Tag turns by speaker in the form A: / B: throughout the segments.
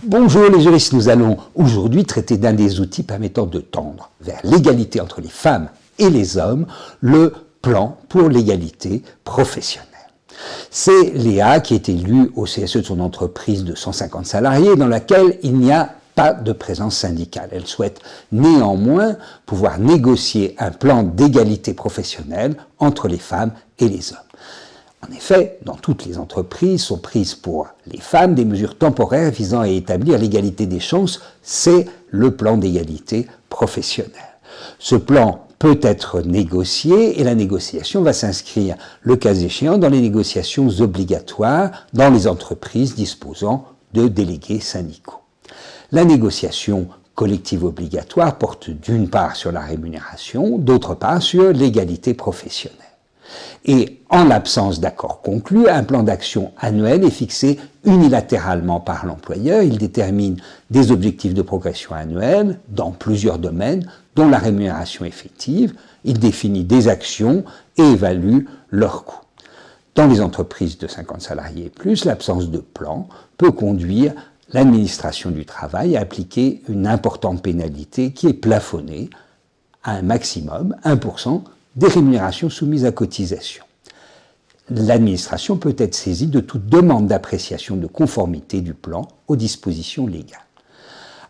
A: Bonjour les juristes, nous allons aujourd'hui traiter d'un des outils permettant de tendre vers l'égalité entre les femmes et les hommes, le plan pour l'égalité professionnelle. C'est Léa qui est élue au CSE de son entreprise de 150 salariés dans laquelle il n'y a pas de présence syndicale. Elle souhaite néanmoins pouvoir négocier un plan d'égalité professionnelle entre les femmes et les hommes. En effet, dans toutes les entreprises sont prises pour les femmes des mesures temporaires visant à établir l'égalité des chances, c'est le plan d'égalité professionnelle. Ce plan peut être négocié et la négociation va s'inscrire, le cas échéant, dans les négociations obligatoires dans les entreprises disposant de délégués syndicaux. La négociation collective obligatoire porte d'une part sur la rémunération, d'autre part sur l'égalité professionnelle. Et en l'absence d'accord conclu, un plan d'action annuel est fixé unilatéralement par l'employeur. Il détermine des objectifs de progression annuels dans plusieurs domaines, dont la rémunération effective. Il définit des actions et évalue leurs coûts. Dans les entreprises de 50 salariés et plus, l'absence de plan peut conduire l'administration du travail à appliquer une importante pénalité qui est plafonnée à un maximum, 1%, des rémunérations soumises à cotisation. L'administration peut être saisie de toute demande d'appréciation de conformité du plan aux dispositions légales.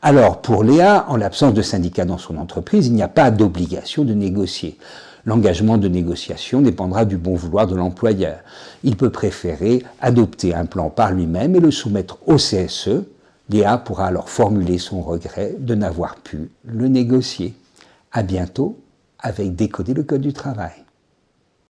A: Alors, pour Léa, en l'absence de syndicat dans son entreprise, il n'y a pas d'obligation de négocier. L'engagement de négociation dépendra du bon vouloir de l'employeur. Il peut préférer adopter un plan par lui-même et le soumettre au CSE. Léa pourra alors formuler son regret de n'avoir pu le négocier. À bientôt avec Décoder le Code du travail.